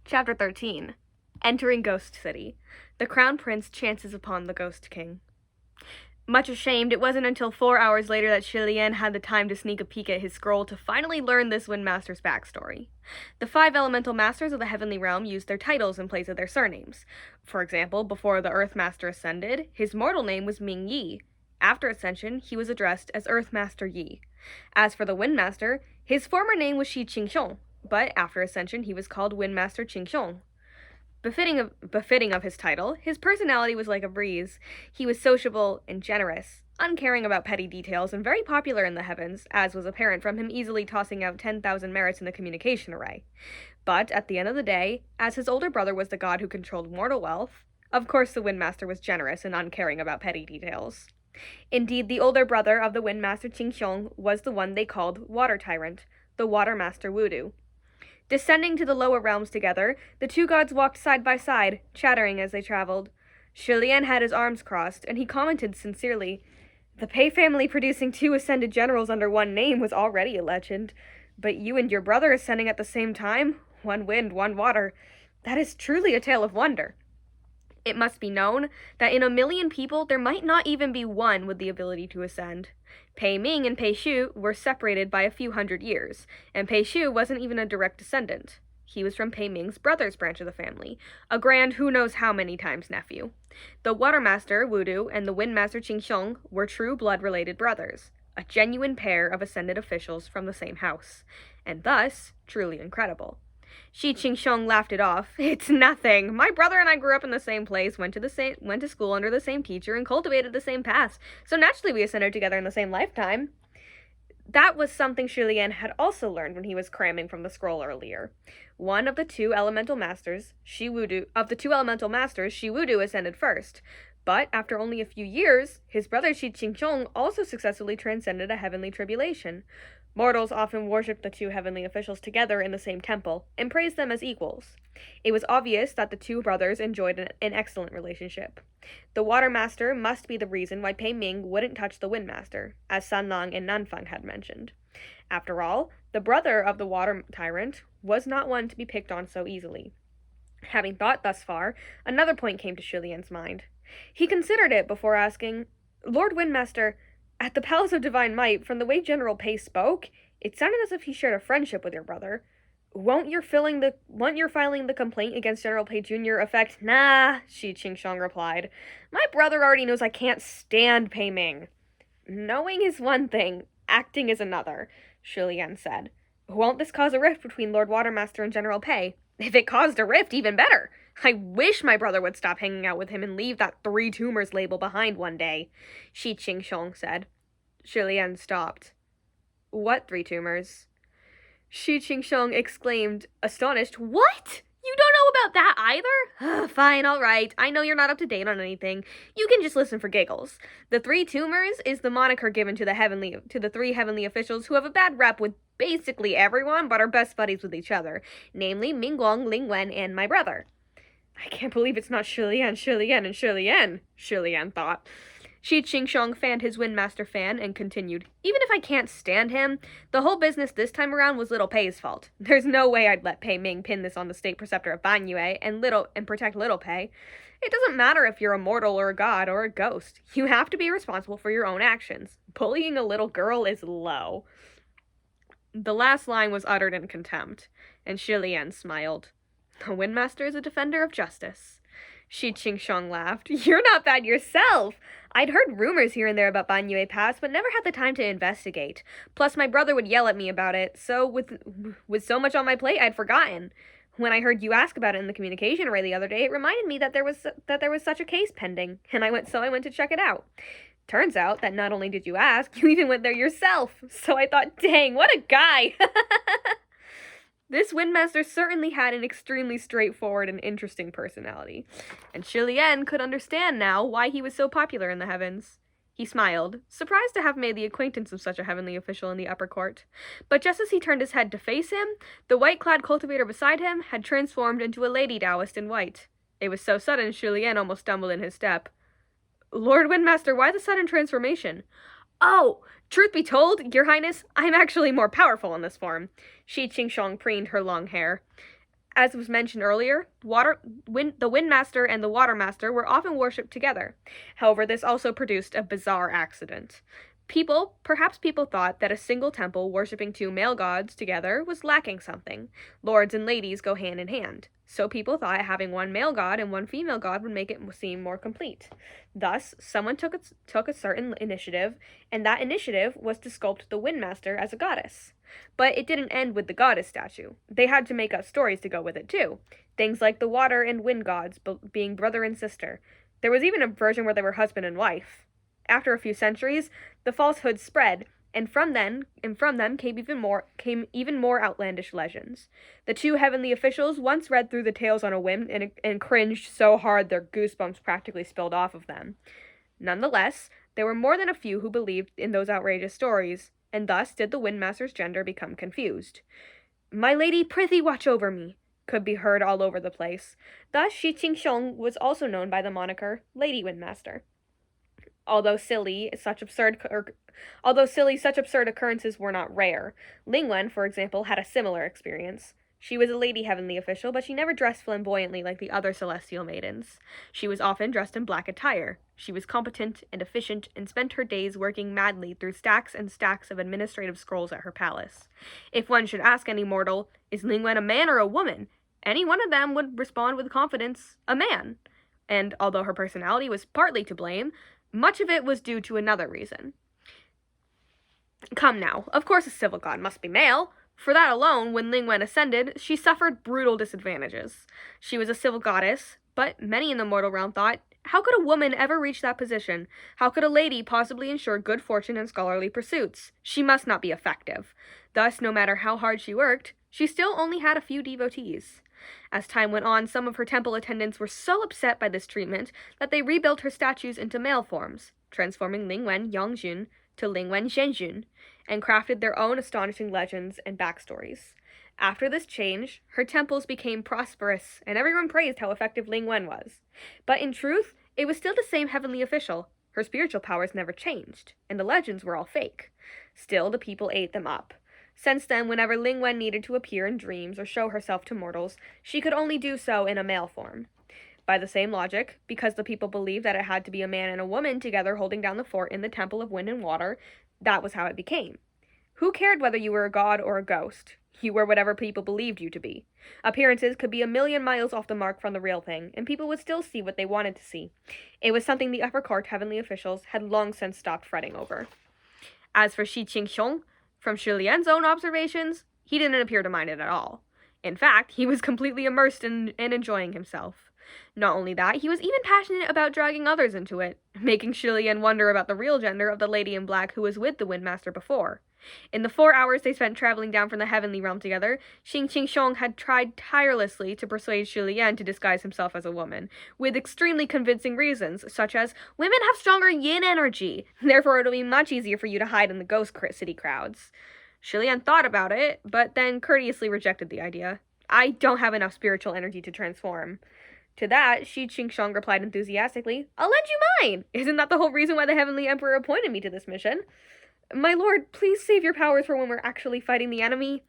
Chapter 13. Entering Ghost City. The Crown Prince chances upon the Ghost King. Much ashamed, it wasn't until 4 hours later that Shilian had the time to sneak a peek at his scroll to finally learn this Windmaster's backstory. The 5 elemental masters of the Heavenly Realm used their titles in place of their surnames. For example, before the Earthmaster ascended, his mortal name was Ming Yi. After ascension, he was addressed as Earthmaster Yi. As for the Windmaster, his former name was Shi Qingxiong, but after ascension he was called Windmaster Qingxiong. Befitting of his title, his personality was like a breeze. He was sociable and generous, uncaring about petty details, and very popular in the heavens, as was apparent from him easily tossing out 10,000 merits in the communication array. But, at the end of the day, as his older brother was the god who controlled mortal wealth, of course the Windmaster was generous and uncaring about petty details. Indeed, the older brother of the Windmaster Qingxiong was the one they called Water Tyrant, the Water Master Wudu. Descending to the lower realms together, the two gods walked side by side, chattering as they traveled. Shilian had his arms crossed, and he commented sincerely, "The Pei family producing 2 ascended generals under one name was already a legend, but you and your brother ascending at the same time, one wind, one water, that is truly a tale of wonder." It must be known that in 1,000,000 people, there might not even be one with the ability to ascend. Pei Ming and Pei Shu were separated by a few hundred years, and Pei Shu wasn't even a direct descendant. He was from Pei Ming's brother's branch of the family, a grand who knows how many times nephew. The Watermaster, Wudu, and the Windmaster Qingxiong were true blood-related brothers, a genuine pair of ascended officials from the same house, and thus, truly incredible. Shi Qingxiong laughed it off. "It's nothing. My brother and I grew up in the same place, went to school under the same teacher, and cultivated the same paths, so naturally we ascended together in the same lifetime." That was something Shilian had also learned when he was cramming from the scroll earlier. One of the two elemental masters, Shi Wudu, ascended first. But after only a few years, his brother Shi Qingxiong also successfully transcended a heavenly tribulation. Mortals often worshipped the two heavenly officials together in the same temple, and praised them as equals. It was obvious that the two brothers enjoyed an excellent relationship. The Water Master must be the reason why Pei Ming wouldn't touch the Windmaster, as San Lang and Nanfeng had mentioned. After all, the brother of the Water Tyrant was not one to be picked on so easily. Having thought thus far, another point came to Shilian's mind. He considered it before asking, "Lord Windmaster, at the Palace of Divine Might, from the way General Pei spoke, it sounded as if he shared a friendship with your brother. Won't your filing the complaint against General Pei Jr. affect—" "Nah," Shi Qingxiong replied. "My brother already knows I can't stand Pei Ming." "Knowing is one thing, acting is another," Shilian said. "Won't this cause a rift between Lord Watermaster and General Pei? If it caused a rift, even better. I wish my brother would stop hanging out with him and leave that 3 tumors label behind one day," Shi Qingxiong said. Shilian stopped. "What 3 tumors?" Shi Qingxiong exclaimed, astonished. "What? You don't know about that either? Fine, all right. I know you're not up to date on anything. You can just listen for giggles. The 3 tumors is the moniker given to the 3 heavenly officials who have a bad rep with basically everyone but are best buddies with each other, namely Mingguang, Lingwen, and my brother." "I can't believe it's not Shilian, Shilian thought. Shi Qingxiong fanned his Windmaster fan and continued, "Even if I can't stand him, the whole business this time around was little Pei's fault. There's no way I'd let Pei Ming pin this on the state preceptor of Banyue and protect little Pei. It doesn't matter if you're a mortal or a god or a ghost. You have to be responsible for your own actions. Bullying a little girl is low." The last line was uttered in contempt, and Shilian smiled. "The Windmaster is a defender of justice." Shi Qingxiong laughed. "You're not bad yourself. I'd heard rumors here and there about Banyue Pass, but never had the time to investigate. Plus, my brother would yell at me about it, so with so much on my plate, I'd forgotten. When I heard you ask about it in the communication array the other day, it reminded me that there was such a case pending, and I went to check it out. Turns out that not only did you ask, you even went there yourself. So I thought, dang, what a guy!" This Windmaster certainly had an extremely straightforward and interesting personality, and Shilian could understand now why he was so popular in the heavens. He smiled, surprised to have made the acquaintance of such a heavenly official in the upper court. But just as he turned his head to face him, the white-clad cultivator beside him had transformed into a lady Taoist in white. It was so sudden Shilian almost stumbled in his step. "Lord Windmaster, why the sudden transformation?" "Oh, truth be told, Your Highness, I'm actually more powerful in this form." Shi Qingxiong preened her long hair. As was mentioned earlier, the Windmaster and the Watermaster were often worshipped together. However, this also produced a bizarre accident. Perhaps people thought that a single temple worshipping two male gods together was lacking something. Lords and ladies go hand in hand. So people thought having one male god and one female god would make it seem more complete. Thus, someone took a certain initiative, and that initiative was to sculpt the Windmaster as a goddess. But it didn't end with the goddess statue. They had to make up stories to go with it too. Things like the water and wind gods being brother and sister. There was even a version where they were husband and wife. After a few centuries, the falsehood spread, and from them came even more outlandish legends. The two heavenly officials once read through the tales on a whim and cringed so hard their goosebumps practically spilled off of them. Nonetheless, there were more than a few who believed in those outrageous stories, and thus did the Windmaster's gender become confused. "My lady, prithee watch over me," could be heard all over the place. Thus, Shi Qingxiong was also known by the moniker Lady Windmaster. Although silly, such absurd occurrences were not rare. Ling Wen, for example, had a similar experience. She was a lady heavenly official, but she never dressed flamboyantly like the other celestial maidens. She was often dressed in black attire. She was competent and efficient and spent her days working madly through stacks and stacks of administrative scrolls at her palace. If one should ask any mortal, "Is Ling Wen a man or a woman?" any one of them would respond with confidence, "A man." And although her personality was partly to blame, much of it was due to another reason. Come now, of course a civil god must be male. For that alone, when Ling Wen ascended, she suffered brutal disadvantages. She was a civil goddess, but many in the mortal realm thought, how could a woman ever reach that position? How could a lady possibly ensure good fortune in scholarly pursuits? She must not be effective. Thus, no matter how hard she worked, she still only had a few devotees. As time went on, some of her temple attendants were so upset by this treatment that they rebuilt her statues into male forms, transforming Ling Wen Yongjun to Ling Wen Zhenjun, and crafted their own astonishing legends and backstories. After this change, her temples became prosperous, and everyone praised how effective Ling Wen was. But in truth, it was still the same heavenly official. Her spiritual powers never changed, and the legends were all fake. Still, the people ate them up. Since then, whenever Ling Wen needed to appear in dreams or show herself to mortals, she could only do so in a male form. By the same logic, because the people believed that it had to be a man and a woman together holding down the fort in the Temple of Wind and Water, that was how it became. Who cared whether you were a god or a ghost? You were whatever people believed you to be. Appearances could be a million miles off the mark from the real thing, and people would still see what they wanted to see. It was something the upper court heavenly officials had long since stopped fretting over. As for Shi Qingxiong, from Shi Lian's own observations, he didn't appear to mind it at all. In fact, he was completely immersed in and enjoying himself. Not only that, he was even passionate about dragging others into it, making Shi Lian wonder about the real gender of the lady in black who was with the Windmaster before. In the 4 hours they spent traveling down from the heavenly realm together, Shi Qingxiong had tried tirelessly to persuade Shi Lian to disguise himself as a woman, with extremely convincing reasons, such as, women have stronger yin energy, therefore it'll be much easier for you to hide in the ghost city crowds. Shi Lian thought about it, but then courteously rejected the idea. I don't have enough spiritual energy to transform. To that, Shi Qingxiong replied enthusiastically, I'll lend you mine! Isn't that the whole reason why the Heavenly Emperor appointed me to this mission? My lord, please save your powers for when we're actually fighting the enemy.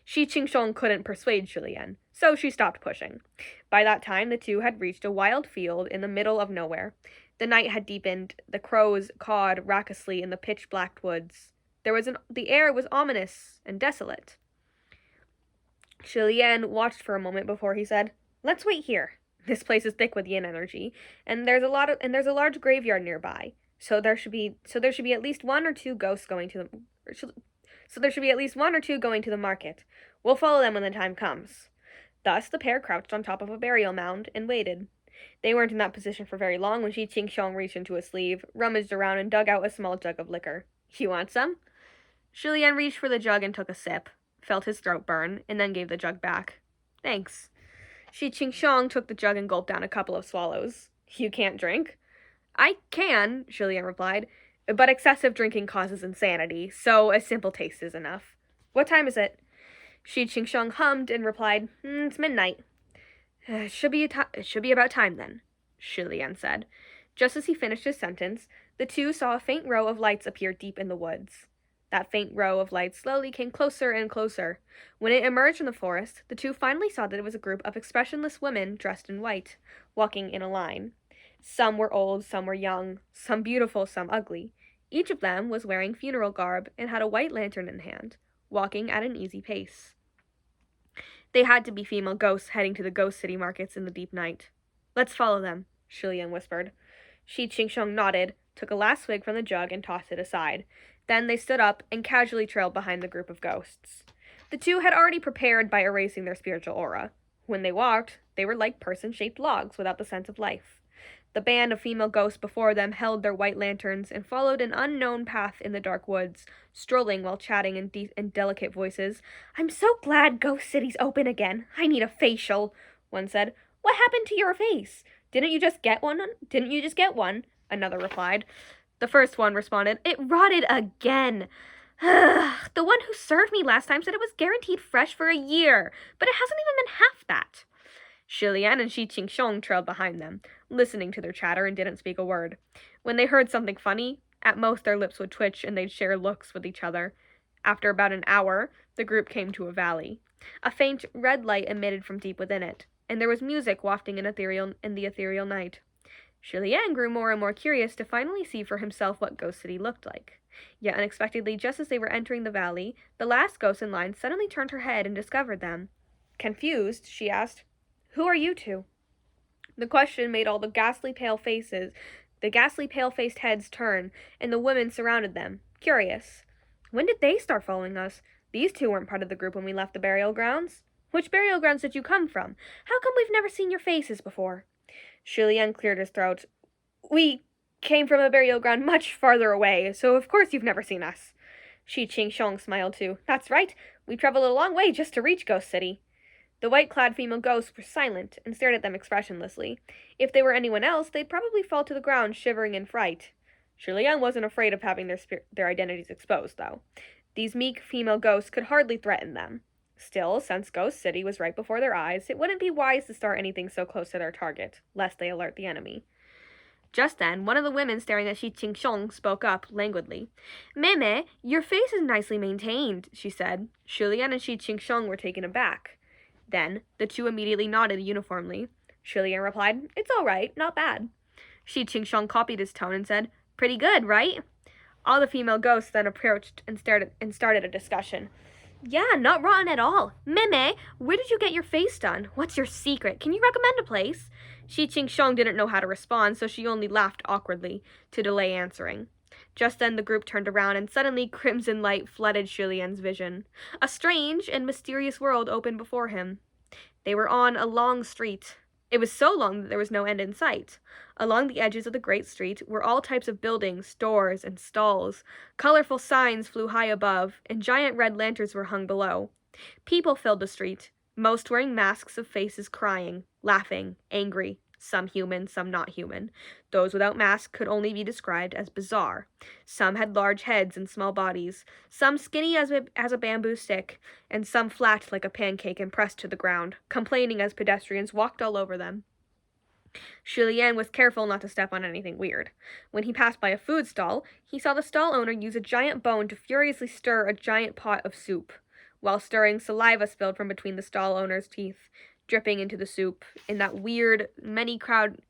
Shi Qingxiong couldn't persuade Shi Lian, so she stopped pushing. By that time, the two had reached a wild field in the middle of nowhere. The night had deepened, the crows cawed raucously in the pitch-black woods. The air was ominous and desolate. Shi Lian watched for a moment before he said, Let's wait here. This place is thick with yin energy, and there's a large graveyard nearby. So there should be at least one or two ghosts going to the market. We'll follow them when the time comes. Thus the pair crouched on top of a burial mound and waited. They weren't in that position for very long when Shi Qingxiong reached into a sleeve, rummaged around, and dug out a small jug of liquor. You want some? Shi Lian reached for the jug and took a sip, felt his throat burn, and then gave the jug back. Thanks. Shi Qingxiong took the jug and gulped down a couple of swallows. You can't drink? I can, Shi Lian replied, but excessive drinking causes insanity, so a simple taste is enough. What time is it? Shi Qingxiong hummed and replied, It's midnight. It should be about time then, Shi Lian said. Just as he finished his sentence, the two saw a faint row of lights appear deep in the woods. That faint row of lights slowly came closer and closer. When it emerged from the forest, the two finally saw that it was a group of expressionless women dressed in white, walking in a line. Some were old, some were young, some beautiful, some ugly. Each of them was wearing funeral garb and had a white lantern in hand, walking at an easy pace. They had to be female ghosts heading to the ghost city markets in the deep night. "Let's follow them," Shilian whispered. Shi Qingsheng nodded, took a last swig from the jug, and tossed it aside. Then they stood up and casually trailed behind the group of ghosts. The two had already prepared by erasing their spiritual aura. When they walked, they were like person-shaped logs without the sense of life. The band of female ghosts before them held their white lanterns and followed an unknown path in the dark woods, strolling while chatting in delicate voices. "I'm so glad Ghost City's open again. I need a facial," one said. "What happened to your face? Didn't you just get one? Another replied. The first one responded, "It rotted again. The one who served me last time said it was guaranteed fresh for a year, but it hasn't even been half that." Shilian and Shi Qingsheng trailed behind them, listening to their chatter, and didn't speak a word. When they heard something funny, at most their lips would twitch and they'd share looks with each other. After about an hour, the group came to a valley. A faint red light emitted from deep within it, and there was music wafting in the ethereal night. Shilian grew more and more curious to finally see for himself what Ghost City looked like. Yet unexpectedly, just as they were entering the valley, the last ghost in line suddenly turned her head and discovered them. Confused, she asked, "Who are you two?" The question made all the ghastly pale-faced heads turn, and the women surrounded them, curious. "When did they start following us? These two weren't part of the group when we left the burial grounds. Which burial grounds did you come from? How come we've never seen your faces before?" Shilian cleared his throat. "We came from a burial ground much farther away, so of course you've never seen us." Shi Qingsheng smiled too. "That's right. We traveled a long way just to reach Ghost City." The white-clad female ghosts were silent and stared at them expressionlessly. If they were anyone else, they'd probably fall to the ground shivering in fright. Shilian wasn't afraid of having their identities exposed, though. These meek female ghosts could hardly threaten them. Still, since Ghost City was right before their eyes, it wouldn't be wise to start anything so close to their target, lest they alert the enemy. Just then, one of the women staring at Shi Qingsheng spoke up languidly. "Meme, your face is nicely maintained," she said. Shilian and Shi Qingsheng were taken aback. Then, the two immediately nodded uniformly. Shilian replied, "It's all right, not bad." Shi Qingsheng copied his tone and said, "Pretty good, right?" All the female ghosts then approached and started a discussion. "Yeah, not rotten at all. Meme, where did you get your face done? What's your secret? Can you recommend a place?" Shi Qingsheng didn't know how to respond, so she only laughed awkwardly to delay answering. Just then the group turned around, and suddenly crimson light flooded Shilian's vision. A strange and mysterious world opened before him. They were on a long street. It was so long that there was no end in sight. Along the edges of the great street were all types of buildings, stores, and stalls. Colorful signs flew high above, and giant red lanterns were hung below. People filled the street, most wearing masks of faces crying, laughing, angry, some human, some not human. Those without masks could only be described as bazaar. Some had large heads and small bodies, some skinny as a bamboo stick, and some flat like a pancake and pressed to the ground, complaining as pedestrians walked all over them. Shilian was careful not to step on anything weird. When he passed by a food stall, he saw the stall owner use a giant bone to furiously stir a giant pot of soup. While stirring, saliva spilled from between the stall owner's teeth, dripping into the soup. In that weird, many-colored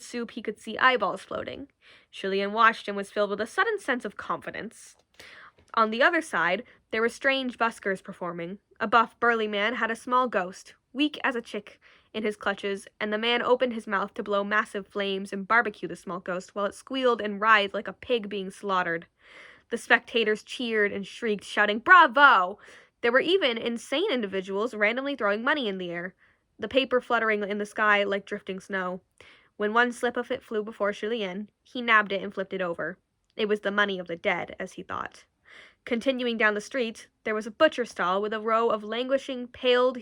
soup, he could see eyeballs floating. Shilian watched and was filled with a sudden sense of confidence. On the other side, there were strange buskers performing. A buff, burly man had a small ghost, weak as a chick, in his clutches, and the man opened his mouth to blow massive flames and barbecue the small ghost while it squealed and writhed like a pig being slaughtered. The spectators cheered and shrieked, shouting, "Bravo!" There were even insane individuals randomly throwing money in the air, the paper fluttering in the sky like drifting snow. When one slip of it flew before Shilian, he nabbed it and flipped it over. It was the money of the dead, as he thought. Continuing down the street, there was a butcher stall with a row of languishing, pallid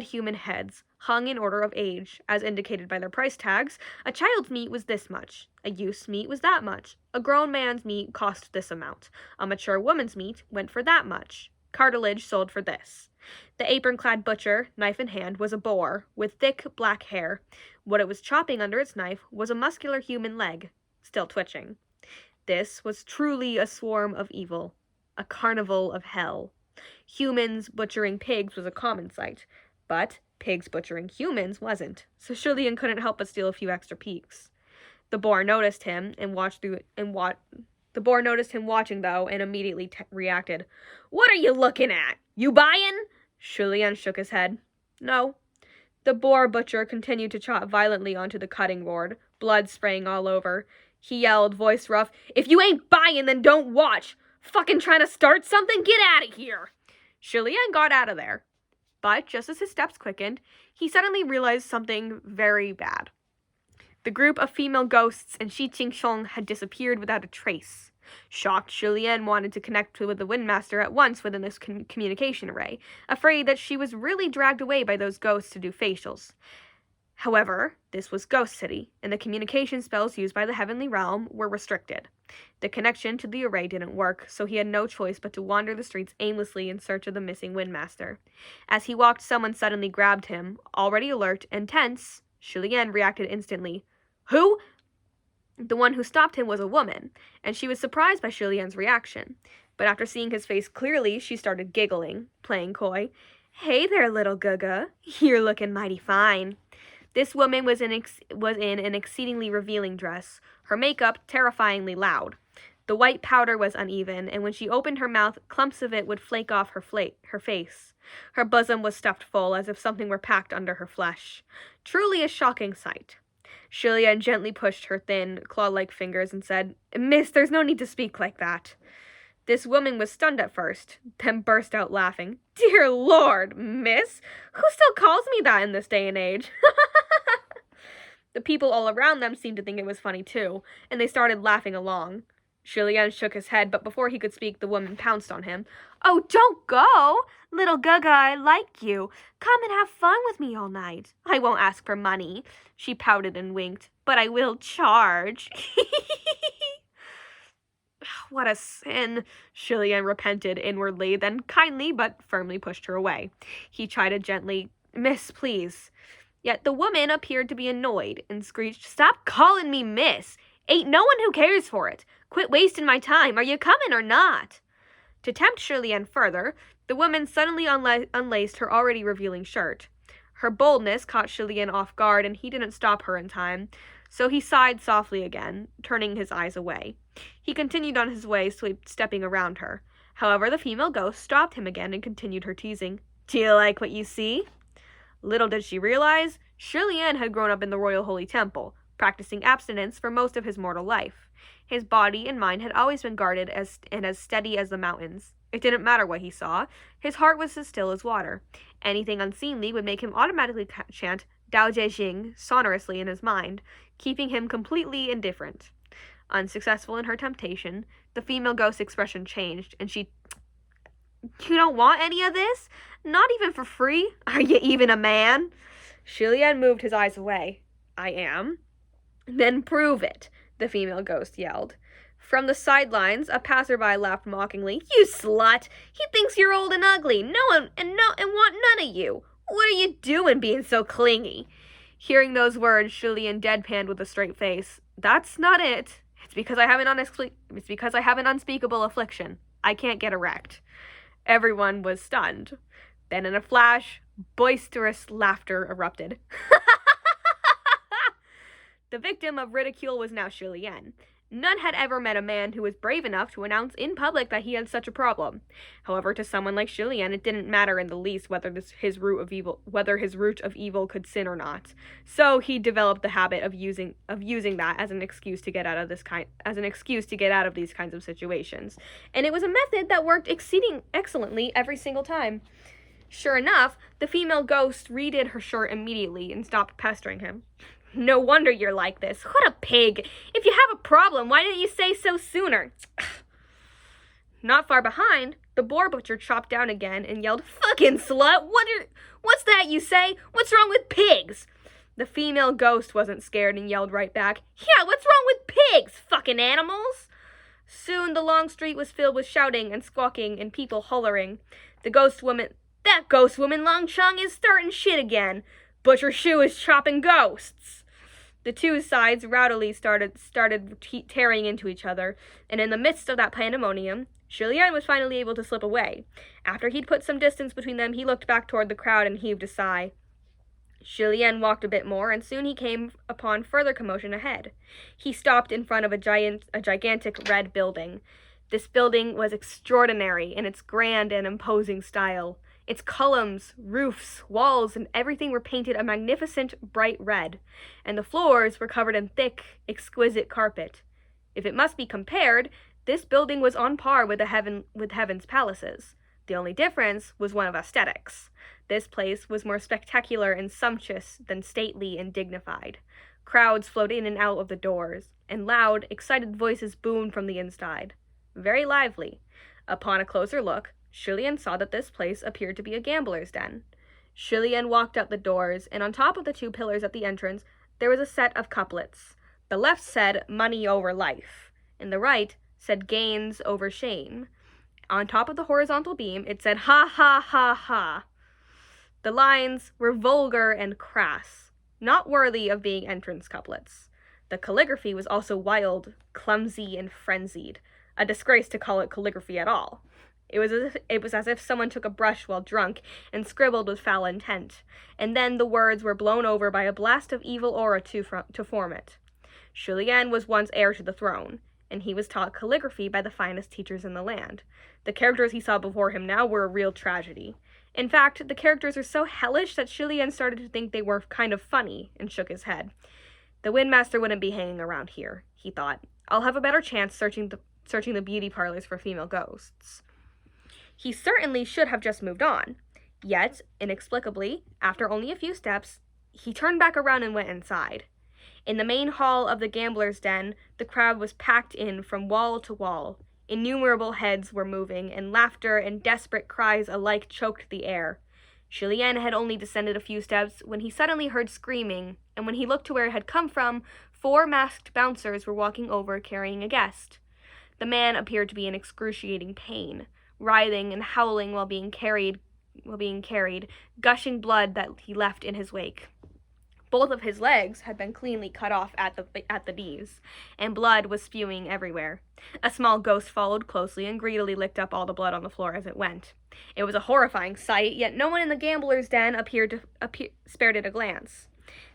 human heads, hung in order of age, as indicated by their price tags. A child's meat was this much. A youth's meat was that much. A grown man's meat cost this amount. A mature woman's meat went for that much. Cartilage sold for this. The apron-clad butcher, knife in hand, was a boar, with thick black hair. What it was chopping under its knife was a muscular human leg, still twitching. This was truly a swarm of evil, a carnival of hell. Humans butchering pigs was a common sight, but pigs butchering humans wasn't, so Julian couldn't help but steal a few extra peeks. The boar noticed him the boar noticed him watching though and immediately reacted. "What are you looking at? You buying?" Julian shook his head. "No." The boar butcher continued to chop violently onto the cutting board, blood spraying all over. He yelled, voice rough, "If you ain't buying, then don't watch! Fucking trying to start something? Get out of here!" Julian got out of there. But just as his steps quickened, he suddenly realized something very bad. The group of female ghosts and Shi Qingsheng had disappeared without a trace. Shocked, Julian wanted to connect with the Windmaster at once within this communication array, afraid that she was really dragged away by those ghosts to do facials. However, this was Ghost City, and the communication spells used by the Heavenly Realm were restricted. The connection to the array didn't work, so he had no choice but to wander the streets aimlessly in search of the missing Windmaster. As he walked, someone suddenly grabbed him. Already alert and tense, Julian reacted instantly. "Who?" The one who stopped him was a woman, and she was surprised by Julian's reaction. But after seeing his face clearly, she started giggling, playing coy. "Hey there, little Guga. You're looking mighty fine." This woman was in an exceedingly revealing dress, her makeup terrifyingly loud. The white powder was uneven, and when she opened her mouth, clumps of it would flake off her face. Her bosom was stuffed full, as if something were packed under her flesh. Truly a shocking sight. Julian gently pushed her thin, claw-like fingers and said, "Miss, there's no need to speak like that." This woman was stunned at first, then burst out laughing. "Dear Lord, miss! Who still calls me that in this day and age?" The people all around them seemed to think it was funny too, and they started laughing along. Julian shook his head, but before he could speak, the woman pounced on him. "Oh, don't go! Little Guga, I like you. Come and have fun with me all night. I won't ask for money." She pouted and winked. "But I will charge." What a sin. Julian repented inwardly, then kindly but firmly pushed her away. He chided gently, "Miss, please." Yet the woman appeared to be annoyed and screeched, "Stop calling me miss. Ain't no one who cares for it. Quit wasting my time. Are you coming or not?" To tempt Julian further, the woman suddenly unlaced her already revealing shirt. Her boldness caught Julian off guard, and he didn't stop her in time, so he sighed softly again, turning his eyes away. He continued on his way, stepping around her. However, the female ghost stopped him again and continued her teasing. "Do you like what you see?" Little did she realize, Julian had grown up in the Royal Holy Temple, practicing abstinence for most of his mortal life. His body and mind had always been guarded and as steady as the mountains. It didn't matter what he saw. His heart was as still as water. Anything unseemly would make him automatically chant Dao Jie Jing sonorously in his mind, keeping him completely indifferent. Unsuccessful in her temptation, the female ghost's expression changed, and she, "You don't want any of this? Not even for free? Are you even a man?" Julian moved his eyes away. "I am." "Then prove it," the female ghost yelled. From the sidelines, a passerby laughed mockingly. "You slut! He thinks you're old and ugly. And want none of you. What are you doing being so clingy?" Hearing those words, Julian deadpanned with a straight face. "That's not it. It's because I have an unspeakable affliction. I can't get erect." Everyone was stunned. Then in a flash, boisterous laughter erupted. The victim of ridicule was now Julian. None had ever met a man who was brave enough to announce in public that he had such a problem. However, to someone like Julian, it didn't matter in the least whether his root of evil could sin or not. So he developed the habit of using that as an excuse to get out of these kinds of situations. And it was a method that worked exceeding excellently every single time. Sure enough, the female ghost redid her shirt immediately and stopped pestering him. "No wonder you're like this. What a pig! If you have a problem, why didn't you say so sooner?" Not far behind, the boar butcher chopped down again and yelled, "Fucking slut! What's that you say? What's wrong with pigs?" The female ghost wasn't scared and yelled right back, "Yeah, what's wrong with pigs? Fucking animals!" Soon the long street was filled with shouting and squawking and people hollering. That ghost woman Long Chung is starting shit again. Butcher Shu is chopping ghosts. The two sides rowdily started tearing into each other, and in the midst of that pandemonium, Julien was finally able to slip away. After he'd put some distance between them, he looked back toward the crowd and heaved a sigh. Julien walked a bit more, and soon he came upon further commotion ahead. He stopped in front of a gigantic red building. This building was extraordinary in its grand and imposing style. Its columns, roofs, walls, and everything were painted a magnificent bright red, and the floors were covered in thick, exquisite carpet. If it must be compared, this building was on par with heaven's palaces. The only difference was one of aesthetics. This place was more spectacular and sumptuous than stately and dignified. Crowds flowed in and out of the doors, and loud, excited voices boomed from the inside. Very lively. Upon a closer look, Julien saw that this place appeared to be a gambler's den. Julien walked up the doors, and on top of the two pillars at the entrance, there was a set of couplets. The left said, "Money over life," and the right said, "Gains over shame." On top of the horizontal beam, it said, "Ha ha ha ha." The lines were vulgar and crass, not worthy of being entrance couplets. The calligraphy was also wild, clumsy, and frenzied. A disgrace to call it calligraphy at all. It was as if someone took a brush while drunk and scribbled with foul intent, and then the words were blown over by a blast of evil aura to form it. Julien was once heir to the throne, and he was taught calligraphy by the finest teachers in the land. The characters he saw before him now were a real tragedy. In fact, the characters were so hellish that Julien started to think they were kind of funny, and shook his head. The Windmaster wouldn't be hanging around here, he thought. I'll have a better chance searching the beauty parlors for female ghosts. He certainly should have just moved on. Yet, inexplicably, after only a few steps, he turned back around and went inside. In the main hall of the gambler's den, the crowd was packed in from wall to wall. Innumerable heads were moving, and laughter and desperate cries alike choked the air. Julien had only descended a few steps when he suddenly heard screaming, and when he looked to where it had come from, 4 masked bouncers were walking over carrying a guest. The man appeared to be in excruciating pain, writhing and howling while being carried, gushing blood that he left in his wake. Both of his legs had been cleanly cut off at the knees, and blood was spewing everywhere. A small ghost followed closely and greedily licked up all the blood on the floor as it went. It was a horrifying sight, yet no one in the gambler's den spared it a glance.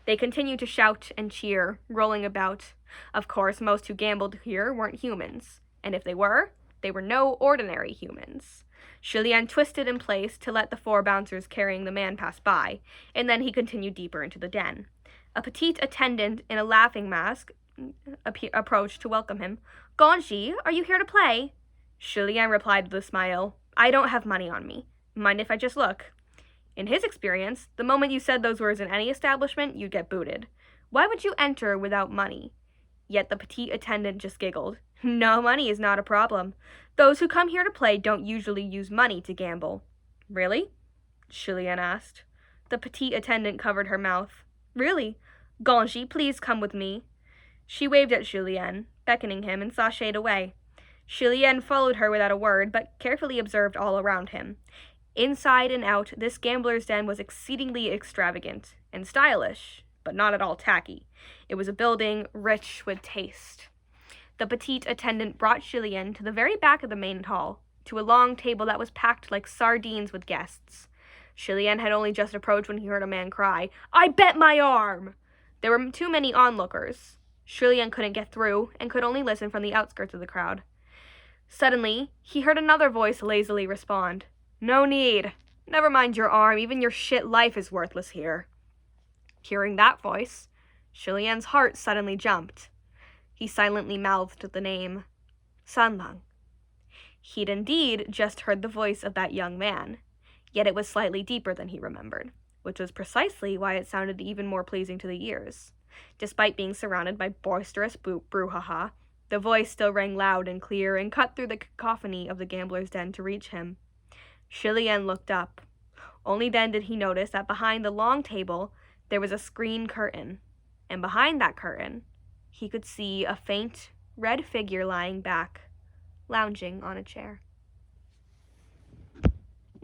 They continued to shout and cheer, rolling about. Of course, most who gambled here weren't humans, and if they were no ordinary humans. Julien twisted in place to let the 4 bouncers carrying the man pass by, and then he continued deeper into the den. A petite attendant in a laughing mask approached to welcome him. "Gonji, are you here to play?" Julien replied with a smile, "I don't have money on me. Mind if I just look?" In his experience, the moment you said those words in any establishment, you'd get booted. Why would you enter without money? Yet the petite attendant just giggled. "No, money is not a problem. Those who come here to play don't usually use money to gamble." "Really?" Julien asked. The petite attendant covered her mouth. "Really? Gonji, please come with me." She waved at Julien, beckoning him, and sashayed away. Julien followed her without a word, but carefully observed all around him. Inside and out, this gambler's den was exceedingly extravagant and stylish, but not at all tacky. It was a building rich with taste. The petite attendant brought Julien to the very back of the main hall, to a long table that was packed like sardines with guests. Julien had only just approached when he heard a man cry, "I bet my arm!" There were too many onlookers. Julien couldn't get through, and could only listen from the outskirts of the crowd. Suddenly, he heard another voice lazily respond, "No need. Never mind your arm, even your shit life is worthless here." Hearing that voice, Julien's heart suddenly jumped. He silently mouthed the name, Sanlang. He'd indeed just heard the voice of that young man, yet it was slightly deeper than he remembered, which was precisely why it sounded even more pleasing to the ears. Despite being surrounded by boisterous brouhaha, the voice still rang loud and clear and cut through the cacophony of the gambler's den to reach him. Julien looked up. Only then did he notice that behind the long table there was a screen curtain, and behind that curtain he could see a faint red figure lying back, lounging on a chair.